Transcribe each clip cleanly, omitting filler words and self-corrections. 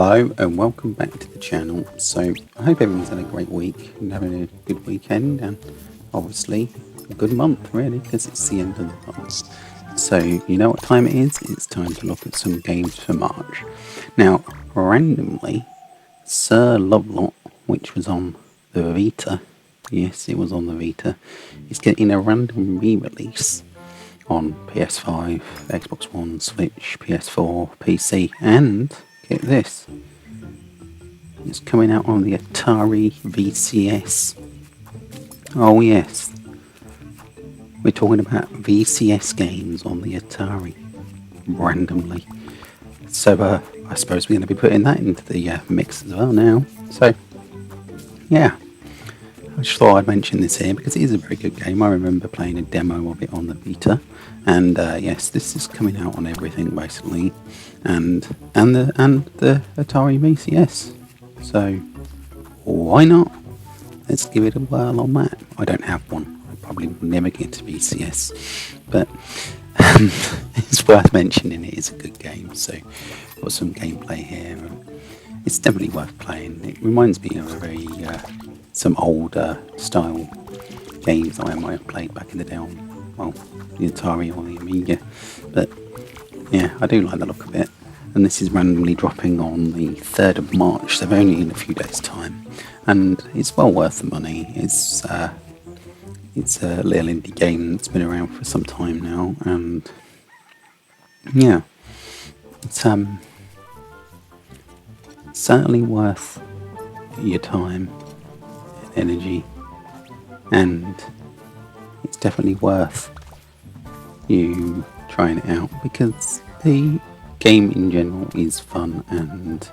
Hello and welcome back to the channel. So I hope everyone's had a great week and having a good weekend, and obviously a good month really, because it's the end of the month. So you know what time it is? It's time to look at some games for March. Now randomly, Sir Lovelot, which was on the Vita, yes it was on the Vita, is getting a random re-release on PS5, Xbox One, Switch, PS4, PC, and get this, it's coming out on the Atari VCS. Oh yes, we're talking about VCS games on the Atari, randomly. So I suppose we're going to be putting that into the mix as well now. So yeah, I just thought I'd mention this here because it is a very good game. I remember playing a demo of it on the Vita, and yes, this is coming out on everything basically, and the Atari VCS. So why not? Let's give it a whirl on that. I don't have one. I probably will never get to VCS, but it's worth mentioning. It is a good game. So got some gameplay here, and it's definitely worth playing. It reminds me of a very some older style games that I might have played back in the day on, well, the Atari or the Amiga. But yeah, I do like the look of it. And this is randomly dropping on the 3rd of March, so only in a few days' time. And it's well worth the money. It's a little indie game that's been around for some time now, and yeah, it's certainly worth your time, energy, and it's definitely worth you trying it out, because the game in general is fun and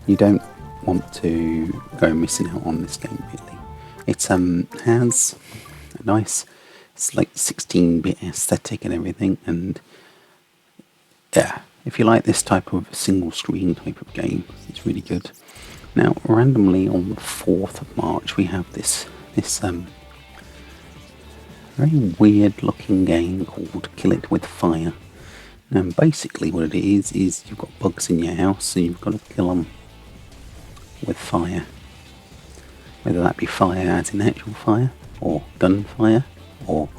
you don't want to go missing out on this game really. It has a nice, it's like 16-bit aesthetic and everything, and yeah, if you like this type of single screen type of game, it's really good. Now randomly on the 4th of March we have this very weird looking game called Kill It With Fire. And basically what it is you've got bugs in your house and you've got to kill them with fire. Whether that be fire as in actual fire, or gunfire, or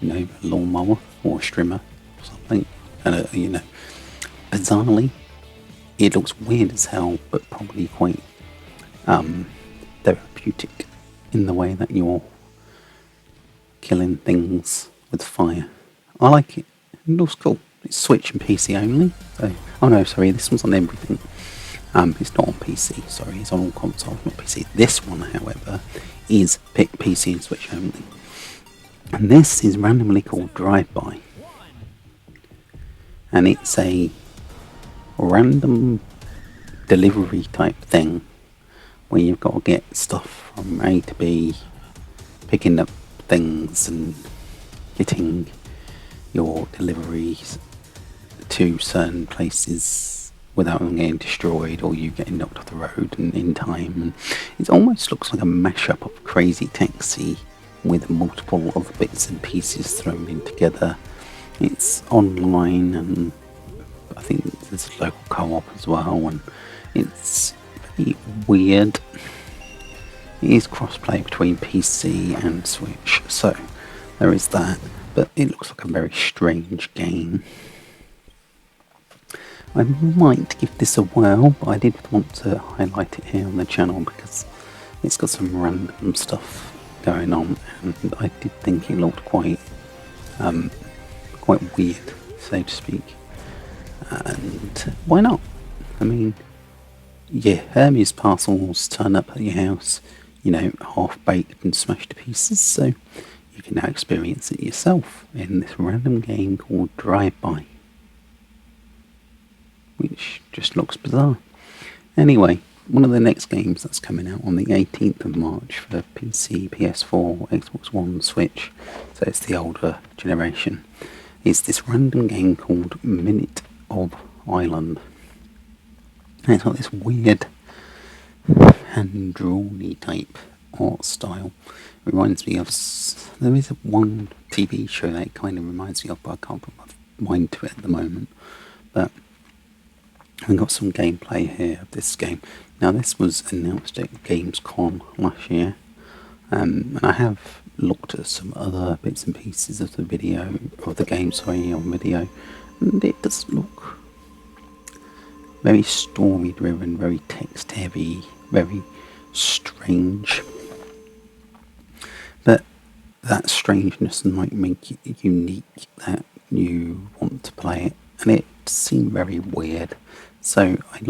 a lawnmower or a strimmer or something. And bizarrely, it looks weird as hell, but probably quite therapeutic in the way that you're killing things with fire. I like it. It looks cool. It's Switch and PC only. So, oh no, sorry, this one's on everything. It's not on PC, sorry, it's on all consoles, not PC. This one, however, is PC and Switch only. And this is randomly called Drive-By. And it's a random delivery type thing where you've got to get stuff from A to B, picking up things and getting your deliveries to certain places without them getting destroyed or you getting knocked off the road and in time. And it almost looks like a mashup of Crazy Taxi with multiple other bits and pieces thrown in together. It's online, and I think there's a local co-op as well, and it's very weird. It is cross-play between PC and Switch, so there is that, but it looks like a very strange game. I might give this a whirl, but I did want to highlight it here on the channel because it's got some random stuff going on, and I did think it looked quite weird, so to speak. And why not? I mean, yeah, Hermes parcels turn up at your house, half baked and smashed to pieces, so you can now experience it yourself in this random game called Drive-By, which just looks bizarre. Anyway, one of the next games that's coming out on the 18th of March for PC, PS4, Xbox One, Switch, so it's the older generation, is this random game called Minute of Island. And it's got this weird hand-drawn-y type art style. It reminds me of, there is one TV show that it kind of reminds me of, but I can't put my mind to it at the moment. But I've got some gameplay here of this game. Now this was announced at Gamescom last year, and I have looked at some other bits and pieces of the video, of the game, sorry, on video, and it does look very story driven, very text heavy, very strange. But that strangeness might make it unique, that you want to play it, and it seemed very weird. So I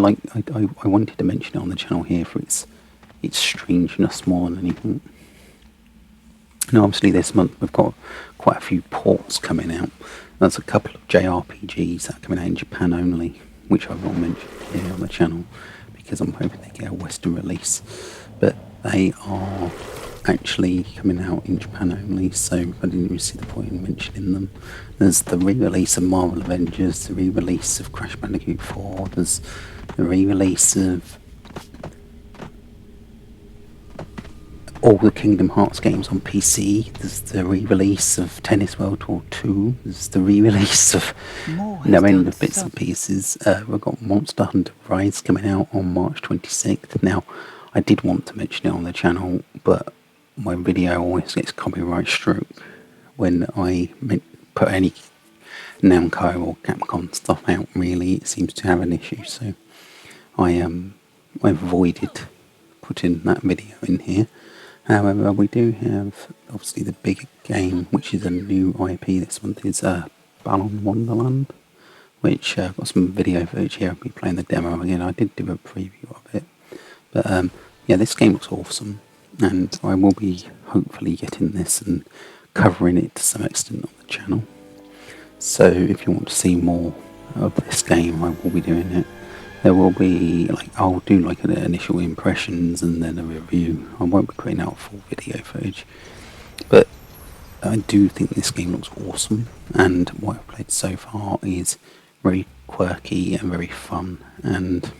wanted to mention it on the channel here for its strangeness more than anything. And obviously this month we've got quite a few ports coming out. There's a couple of JRPGs that are coming out in Japan only, which I've not mentioned here on the channel because I'm hoping they get a Western release. But they are actually coming out in Japan only, so I didn't even see the point in mentioning them. There's the re-release of Marvel Avengers, the re-release of Crash Bandicoot 4, there's the re-release of all the Kingdom Hearts games on PC, there's the re-release of Tennis World Tour 2, there's the re-release of no end of bits and pieces. We've got Monster Hunter Rise coming out on March 26th. Now, I did want to mention it on the channel, but my video always gets copyright struck when I put any Namco or Capcom stuff out. Really, it seems to have an issue, so I avoided putting that video in here. However, we do have obviously the big game, which is a new IP this month, is Balan Wonderland, which I've got some video footage here of me playing the demo again. I did do a preview of it, but yeah, this game looks awesome, and I will be hopefully getting this and covering it to some extent on the channel. So if you want to see more of this game, I will be doing it. There will be, I'll do an initial impressions and then a review. I won't be putting out full video footage, but I do think this game looks awesome, and what I've played so far is very quirky and very fun, and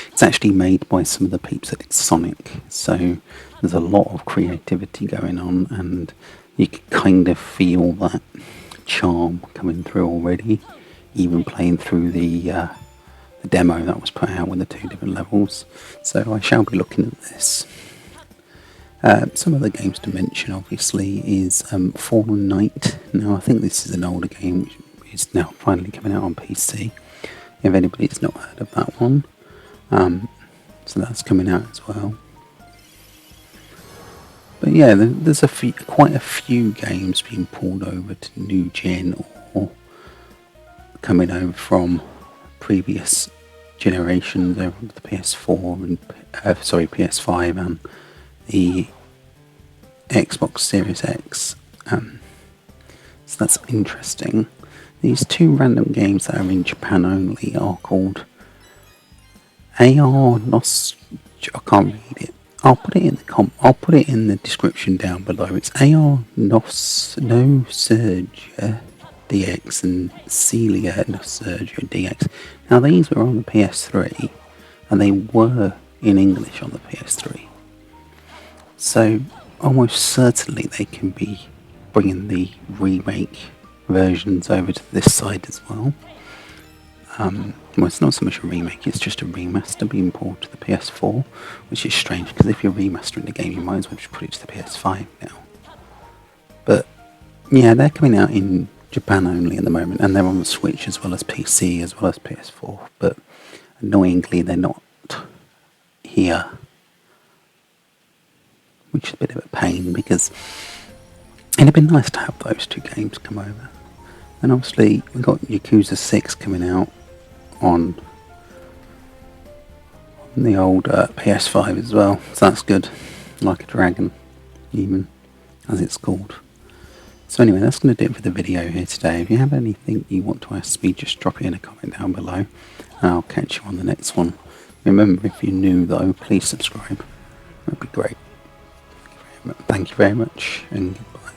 it's actually made by some of the peeps that did Sonic, so there's a lot of creativity going on, and you can kind of feel that charm coming through already, even playing through the demo that was put out with the 2 different levels. So I shall be looking at this. Some other games to mention obviously is Fallen Knight. Now I think this is an older game which is now finally coming out on PC, if anybody's not heard of that one. So that's coming out as well. But yeah, there's quite a few games being pulled over to new gen or coming over from previous generations over the PS4 and PS5 and the Xbox Series X. So that's interesting. These 2 random games that are in Japan only are called AR Nosurge. I can't read it. I'll put it in the description down below. It's AR Nosurge DX and Celia Nosurge DX. Now these were on the PS3 and they were in English on the PS3. So almost certainly they can be bringing the remake versions over to this side as well. Well, it's not so much a remake, it's just a remaster being ported to the PS4, which is strange because if you're remastering the game you might as well just put it to the PS5 now. But yeah, they're coming out in Japan only at the moment, and they're on the Switch as well as PC as well as PS4, but annoyingly they're not here, which is a bit of a pain because it'd have been nice to have those 2 games come over. And obviously we've got Yakuza 6 coming out on the old PS5 as well, so that's good. Like a Dragon, even, as it's called. So anyway, that's going to do it for the video here today. If you have anything you want to ask me, just drop it in a comment down below, and I'll catch you on the next one. Remember, if you're new though, please subscribe. That'd be great. Thank you very much, and goodbye.